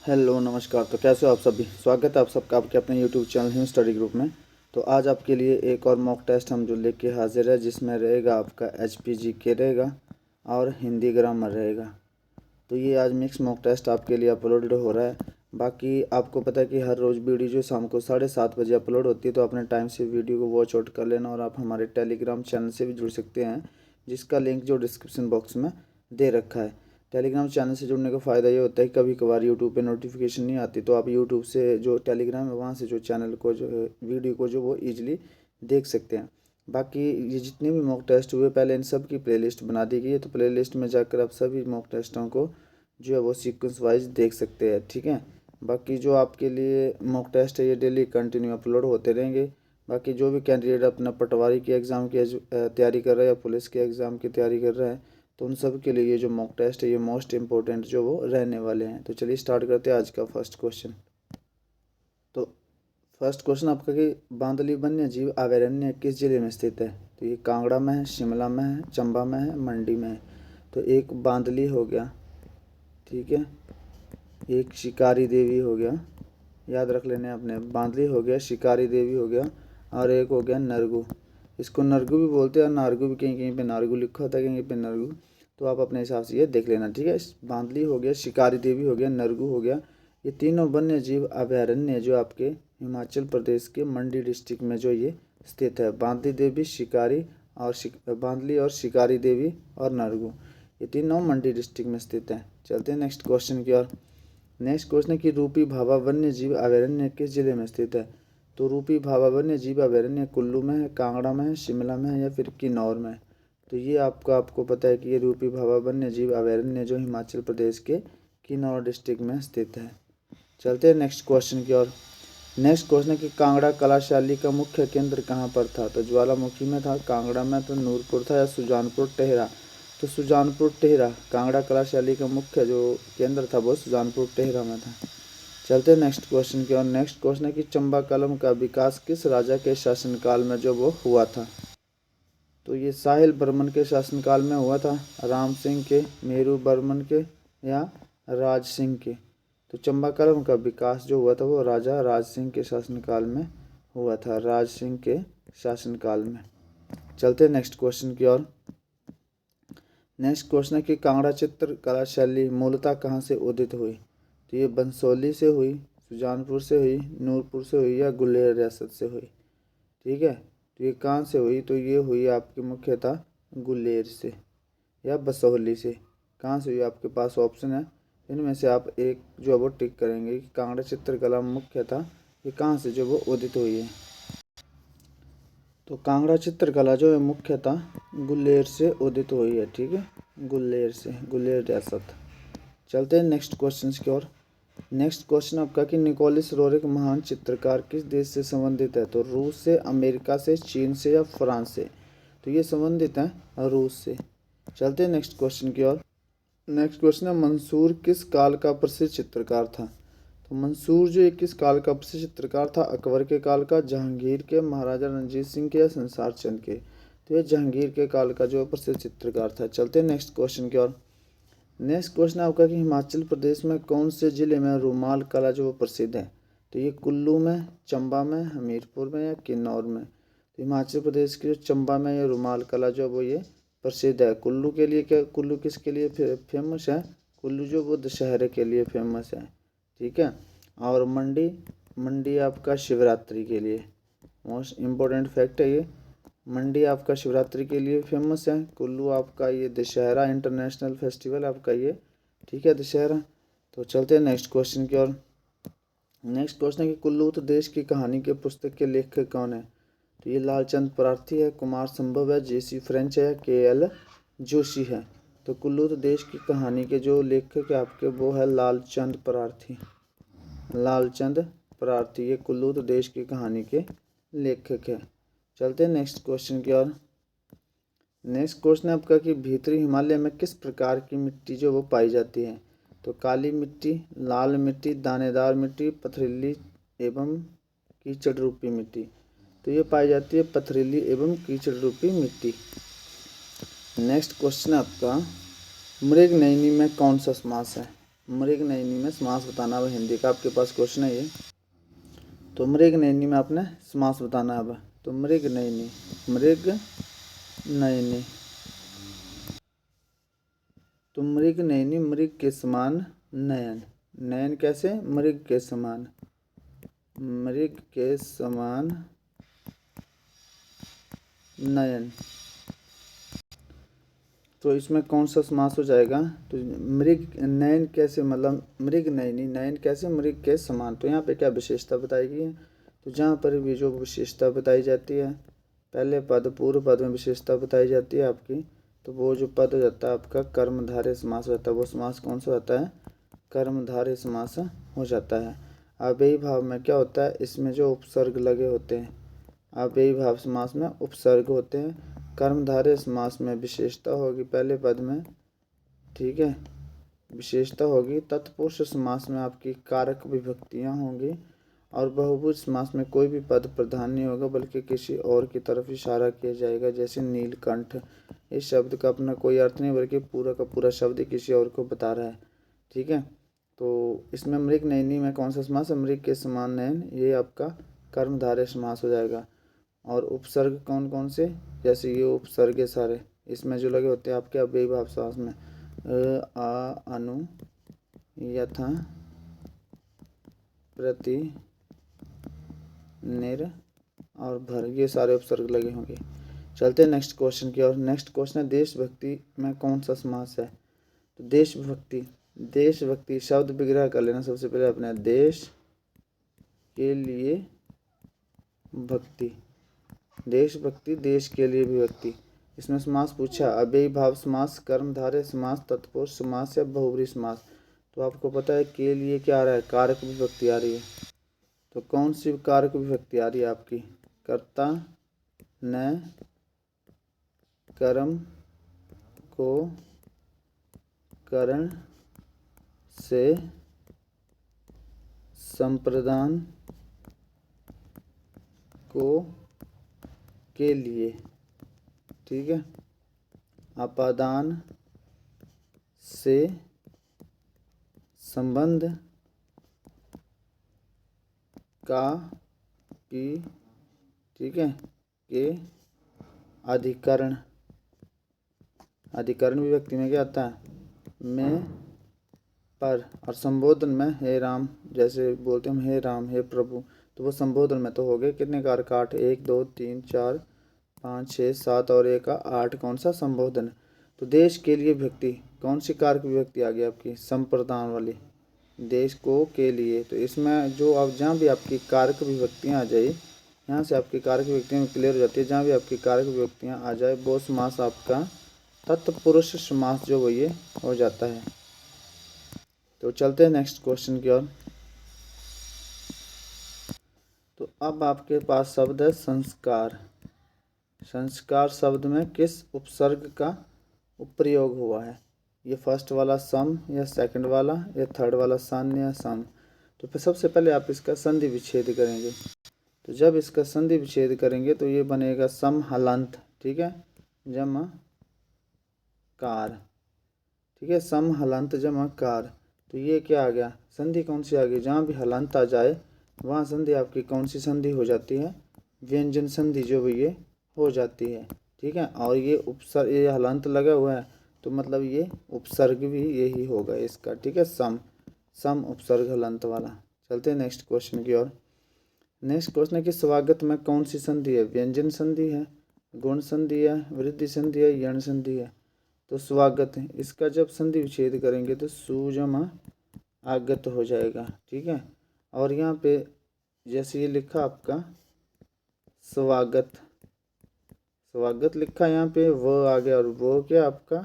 Hello नमस्कार। तो कैसे हो आप सभी। स्वागत है आप सबका आपके अपने YouTube channel Hind study group में। तो आज आपके लिए एक और मॉक टेस्ट हम जो लेके हाजिर है, जिसमें रहेगा आपका HPGK रहेगा और हिंदी ग्रामर रहेगा। तो ये आज मिक्स मॉक टेस्ट आपके लिए अपलोडेड हो रहा है। बाकी आपको पता है कि हर रोज़ वीडियो जो शाम को 7:30 बजे अपलोड होती है, तो अपने टाइम से वीडियो को वॉच आउट कर लेना। और आप हमारे टेलीग्राम चैनल से भी जुड़ सकते हैं, जिसका लिंक जो डिस्क्रिप्शन बॉक्स में दे रखा है। टेलीग्राम चैनल से जुड़ने का फ़ायदा ये होता है कि कभी कभार यूट्यूब पे नोटिफिकेशन नहीं आती, तो आप यूट्यूब से जो टेलीग्राम है वहाँ से जो चैनल को जो वीडियो को जो वो ईजिली देख सकते हैं। बाकी ये जितने भी मॉक टेस्ट हुए पहले इन सब की प्लेलिस्ट बना दी गई है, तो प्लेलिस्ट में जाकर आप सभी मॉक टेस्टों को जो है वो सीक्वेंस वाइज देख सकते हैं। ठीक है। बाकी जो आपके लिए मॉक टेस्ट है ये डेली कंटिन्यू अपलोड होते रहेंगे। बाकी जो भी कैंडिडेट अपना पटवारी के एग्ज़ाम की तैयारी कर रहा है या पुलिस के एग्ज़ाम की तैयारी कर रहा है, तो उन सब के लिए ये जो मॉक टेस्ट है ये मोस्ट इम्पोर्टेंट जो वो रहने वाले हैं। तो चलिए स्टार्ट करते हैं आज का फर्स्ट क्वेश्चन। तो फर्स्ट क्वेश्चन आपका कि बांदली वन्य जीव अभयारण्य किस जिले में स्थित है। तो ये कांगड़ा में है, शिमला में है, चंबा में है, मंडी में है। तो एक बांदली हो गया, ठीक है, एक शिकारी देवी हो गया, याद रख लेने अपने। बांदली हो गया, शिकारी देवी हो गया, और एक हो गया नरगू। इसको नरगू भी बोलते हैं और नारगू भी, कहीं कहीं पे नारगू लिखा होता है, कहीं पे नरगू। तो आप अपने हिसाब से ये देख लेना। ठीक है। बांदली हो गया, शिकारी देवी हो गया, नरगू हो गया। ये तीनों वन्य जीव अभयारण्य जो आपके हिमाचल प्रदेश के मंडी डिस्ट्रिक्ट में जो ये स्थित है। बांदली देवी, शिकारी और बांदली और शिकारी देवी और नरगू, ये तीनों मंडी डिस्ट्रिक्ट में स्थित है। चलते हैं नेक्स्ट क्वेश्चन की ओर। नेक्स्ट क्वेश्चन है कि रूपी भाभा वन्य जीव अभयारण्य किस जिले में स्थित है। तो रूपी भाभा वन्य जीव अभयारण्य कुल्लू में है, कांगड़ा में है, शिमला में है या फिर किन्नौर में है। तो ये आपको पता है कि ये रूपी भाभा वन्य जीव अभयारण्य जो हिमाचल प्रदेश के किन्नौर डिस्ट्रिक्ट में स्थित है। चलते हैं नेक्स्ट क्वेश्चन की ओर। नेक्स्ट क्वेश्चन है कि कांगड़ा कलाशाली का मुख्य केंद्र कहाँ पर था। तो ज्वालामुखी में था, कांगड़ा में था, नूरपुर था या सुजानपुर टेहरा। तो सुजानपुर टेहरा, कांगड़ा कलाशाली का मुख्य जो केंद्र था वो सुजानपुर टेहरा में था। चलते हैं नेक्स्ट क्वेश्चन की ओर। नेक्स्ट क्वेश्चन है कि चंबा कलम का विकास किस राजा के शासनकाल में जो वो हुआ था। तो ये साहिल बर्मन के शासनकाल में हुआ था, राम सिंह के, मेरू बर्मन के या राज सिंह के। तो चंबा कलम का विकास जो हुआ था वो राजा राज सिंह के शासनकाल में हुआ था, राज सिंह के शासनकाल में। चलते हैं नेक्स्ट क्वेश्चन की ओर। नेक्स्ट क्वेश्चन है कि कांगड़ा चित्र कला शैली मूलतः कहाँ से उदित हुई। तो ये बंसोली से हुई, सुजानपुर से हुई, नूरपुर से हुई या गुलेर रियासत से हुई। ठीक है। तो ये कहाँ से हुई। तो ये हुई आपकी मुख्यतः गुलेर से या बसोहली से। कहाँ से हुई आपके पास ऑप्शन है, इनमें से आप एक जो है वो टिक करेंगे कि कांगड़ा चित्रकला मुख्यतः ये कहाँ से जो वो उदित हुई है। तो कांगड़ा चित्रकला जो है मुख्यतः गुलेर से उदित हुई है। ठीक है, गुलेर से, गुलेर रियासत। चलते हैं नेक्स्ट क्वेश्चन की ओर। नेक्स्ट क्वेश्चन आपका कि निकोलस रोरिक महान चित्रकार किस देश से संबंधित है। तो रूस से, अमेरिका से, चीन से या फ्रांस से। तो ये संबंधित है रूस से। चलते हैं नेक्स्ट क्वेश्चन की ओर। नेक्स्ट क्वेश्चन है मंसूर किस काल का प्रसिद्ध चित्रकार था। तो मंसूर जो किस काल का प्रसिद्ध चित्रकार था, अकबर के काल का, जहांगीर के, महाराजा रणजीत सिंह के या संसार चंद के। तो ये जहांगीर के काल का जो प्रसिद्ध चित्रकार था। चलते हैं नेक्स्ट क्वेश्चन की ओर। नेक्स्ट क्वेश्चन आपका कि हिमाचल प्रदेश में कौन से जिले में रुमाल कला जो प्रसिद्ध है। तो ये कुल्लू में, चंबा में, हमीरपुर में या किन्नौर में। तो हिमाचल प्रदेश के जो चंबा में ये रुमाल कला जो वो ये प्रसिद्ध है। कुल्लू के लिए क्या, कुल्लू किसके लिए फेमस है। कुल्लू जो वो दशहरे के लिए फेमस है। ठीक है। और मंडी, मंडी आपका शिवरात्रि के लिए, मोस्ट इम्पोर्टेंट फैक्ट है ये। मंडी आपका शिवरात्रि के लिए फेमस है। कुल्लू आपका ये दशहरा इंटरनेशनल फेस्टिवल आपका ये, ठीक है, दशहरा। तो चलते हैं नेक्स्ट क्वेश्चन की ओर। नेक्स्ट क्वेश्चन है कि कुल्लू तो देश की कहानी के पुस्तक के लेखक कौन है। तो ये लालचंद प्रार्थी है, कुमार संभव है, JC फ्रेंच है, KL जोशी है। तो कुल्लू तो देश की कहानी के जो लेखक है आपके वो है लालचंद प्रार्थी, लालचंद प्रार्थी। ये कुल्लू तो देश की कहानी के लेखक है। चलते हैं नेक्स्ट क्वेश्चन की ओर। नेक्स्ट क्वेश्चन है आपका कि भीतरी हिमालय में किस प्रकार की मिट्टी जो वो पाई जाती है। तो काली मिट्टी, लाल मिट्टी, दानेदार मिट्टी, पथरीली एवं कीचड़ रूपी मिट्टी। तो ये पाई जाती है पथरीली एवं कीचड़ रूपी मिट्टी। नेक्स्ट क्वेश्चन है आपका मृगनयनी में कौन सा समास है। मृग नयनी में समास बताना। अब हिंदी का आपके पास क्वेश्चन है ये। तो मृग नयनी में आपने समास बताना है। अब तो मृग नयनी, मृग नयनी, तो मृग नयनी, मृग के समान नयन। नयन कैसे? मृग के समान, मृग के समान नयन। तो इसमें कौन सा समास हो जाएगा? तो मृग नयन कैसे, मतलब मृग नयनी, नयन कैसे? मृग के समान। तो यहाँ पे क्या विशेषता बताई गई है? तो जहाँ पर भी जो विशेषता बताई जाती है, पहले पद पूर्व पद में विशेषता बताई जाती है आपकी, तो वो जो पद हो जाता है आपका कर्मधारय समास हो जाता है। वो समास कौन सा होता है? कर्मधारय समास हो जाता है। अव्ययी भाव में क्या होता है? इसमें जो उपसर्ग लगे होते हैं, अव्ययी भाव समास में उपसर्ग होते हैं। कर्मधारय समास में विशेषता होगी पहले पद में, ठीक है, विशेषता होगी। तत्पुरुष समास में आपकी कारक विभक्तियां होंगी, और बहुवचन समास में कोई भी पद प्रधान नहीं होगा बल्कि किसी और की तरफ इशारा किया जाएगा। जैसे नीलकंठ, इस शब्द का अपना कोई अर्थ नहीं बल्कि पूरा का पूरा शब्द किसी और को बता रहा है, ठीक है। तो इसमें मृग नयनी में कौन सा समास है? मृग के समान नयन, ये आपका कर्मधारय समास हो जाएगा। और उपसर्ग कौन कौन से? जैसे ये उपसर्ग सारे इसमें जो लगे होते हैं आपके अव्ययी भाव समास में, आ, अनु, यथा, प्रति, निर और भर, ये सारे उपसर्ग लगे होंगे। चलते हैं नेक्स्ट क्वेश्चन की ओर। नेक्स्ट क्वेश्चन है देशभक्ति में कौन सा समास है? तो देशभक्ति, देशभक्ति शब्द विग्रह कर लेना सबसे पहले अपने। देश के लिए भक्ति, देशभक्ति, देश के लिए भी भक्ति। इसमें समास पूछा अव्ययी भाव समास, कर्मधारय समास, तत्पुरुष समास या बहुब्रीहि समास। तो आपको पता है के लिए क्या आ रहा है? कारक विभक्ति आ रही है। तो कौन सी कारक विभक्ति आ रही है आपकी? कर्ता ने कर्म को करण से संप्रदान को के लिए, ठीक है, अपादान से संबंध का की, ठीक है, के अधिकरण, अधिकरण विभक्ति में क्या आता है? में, पर, और संबोधन में हे राम, जैसे बोलते हम हे राम, हे प्रभु, तो वो संबोधन में तो हो गए कितने कारक? 8, 1 2 3 4 5 6 7 और 1 8, कौन सा? संबोधन। तो देश के लिए विभक्ति कौन सी कारक विभक्ति आ गई आपकी? संप्रदान वाली, देश को के लिए। तो इसमें जो अब जहाँ भी आपकी कारक विभक्तियाँ आ जाए, यहाँ से आपकी कारक विभक्तियाँ क्लियर हो जाती है। जहाँ भी आपकी कारक विभक्तियाँ आ जाए वो समास आपका तत्पुरुष समास जो वो ये हो जाता है। तो चलते हैं नेक्स्ट क्वेश्चन की ओर। तो अब आपके पास शब्द है संस्कार। संस्कार शब्द में किस उपसर्ग का प्रयोग हुआ है? ये फर्स्ट वाला सम या सेकंड वाला या थर्ड वाला सन या सम? तो फिर सबसे पहले आप इसका संधि विच्छेद करेंगे। तो जब इसका संधि विच्छेद करेंगे तो ये बनेगा सम हलंत, ठीक है, जमा कार, ठीक है, सम हलंत जमा कार। तो ये क्या आ गया? संधि कौन सी आ गई? जहाँ भी हलंत आ जाए वहाँ संधि आपकी कौन सी संधि हो जाती है? व्यंजन संधि जो भी ये हो जाती है, ठीक है। और ये उपसर्ग, ये हलंत लगा हुआ है तो मतलब ये उपसर्ग भी यही होगा इसका, ठीक है, सम, सम उपसर्ग हलंत वाला। चलते हैं नेक्स्ट क्वेश्चन की ओर। नेक्स्ट क्वेश्चन है कि स्वागत में कौन सी संधि है? व्यंजन संधि है, गुण संधि है, वृद्धि संधि है, यण संधि है? तो स्वागत है, इसका जब संधि विच्छेद करेंगे तो सुजमा आगत हो जाएगा, ठीक है। और यहाँ पे जैसे ये लिखा आपका स्वागत, स्वागत लिखा यहाँ पे वो आ गया, और वो क्या आपका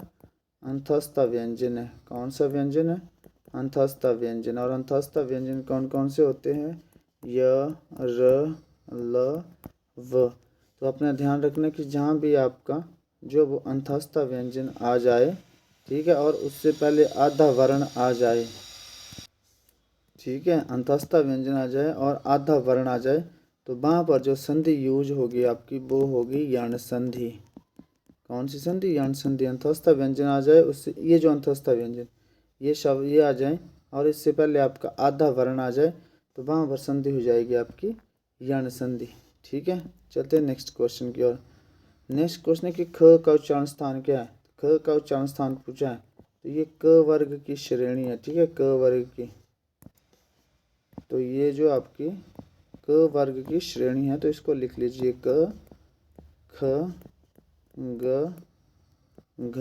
अंतस्थ व्यंजन है। कौन सा व्यंजन है? अंतस्थ व्यंजन। और अंतस्थ व्यंजन कौन कौन से होते हैं? य, र, ल, व। तो अपना ध्यान रखना कि जहाँ भी आपका जो वो अंतस्थ व्यंजन आ जाए, ठीक है, और उससे पहले आधा वर्ण आ जाए, ठीक है, अंतस्थ व्यंजन आ जाए और आधा वर्ण आ जाए, तो वहाँ पर जो संधि यूज होगी आपकी वो होगी यण संधि। कौन सी संधि? यण संधि। अंतस्थ व्यंजन आ जाए उससे, ये जो अंतस्थ व्यंजन, ये शब्द ये आ जाए और इससे पहले आपका आधा वर्ण आ जाए तो वहाँ पर संधि हो जाएगी आपकी यण संधि। ठीक है, चलते हैं नेक्स्ट क्वेश्चन की ओर। नेक्स्ट क्वेश्चन है कि ख का उच्चारण स्थान क्या है। ख का उच्चारण स्थान पूछा है तो ये क वर्ग की श्रेणी है। ठीक है, क वर्ग की, तो ये जो आपकी क वर्ग की श्रेणी है तो इसको लिख लीजिए क, ख, ग, घ,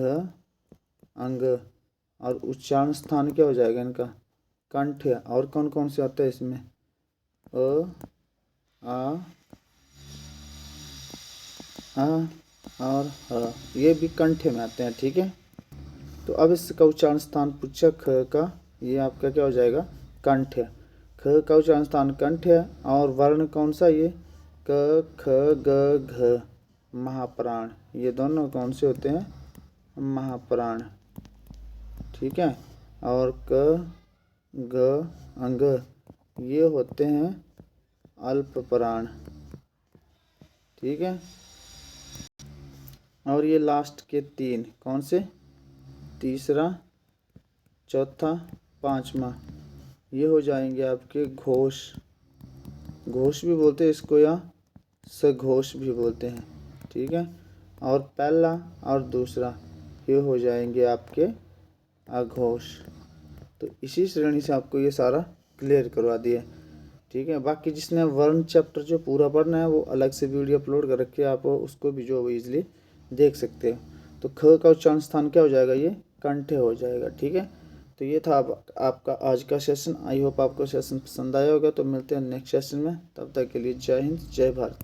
अंग। और उच्चारण स्थान क्या हो जाएगा इनका, कंठ है। और कौन कौन से होते हैं इसमें, अ, आ और ह, ये भी कंठ में आते हैं। ठीक है, तो अब इसका उच्चारण स्थान पूछा ख का, ये आपका क्या हो जाएगा, कंठ है। ख का उच्चारण स्थान कंठ है और वर्ण कौन सा, ये क, ख, ग, घ, महाप्राण। ये दोनों कौन से होते हैं, महाप्राण। ठीक है, और क, ग, अंग ये होते हैं अल्पप्राण। ठीक है, और ये लास्ट के तीन कौन से, तीसरा, चौथा, पांचवा, ये हो जाएंगे आपके घोष। घोष भी बोलते हैं इसको या सघोष भी बोलते हैं। ठीक है, और पहला और दूसरा ये हो जाएंगे आपके अघोष। तो इसी श्रेणी से आपको ये सारा क्लियर करवा दिया। ठीक है, बाकी जिसने वर्ण चैप्टर जो पूरा पढ़ना है वो अलग से वीडियो अपलोड कर रखी है, आप उसको भी जो इजीली देख सकते हो। तो ख का उच्चारण स्थान क्या हो जाएगा, ये कंठ हो जाएगा। ठीक है, तो ये था आपका आज का सेशन। आई होप आपको सेशन पसंद आया होगा। तो मिलते हैं नेक्स्ट सेशन में, तब तक के लिए जय हिंद, जय भारत।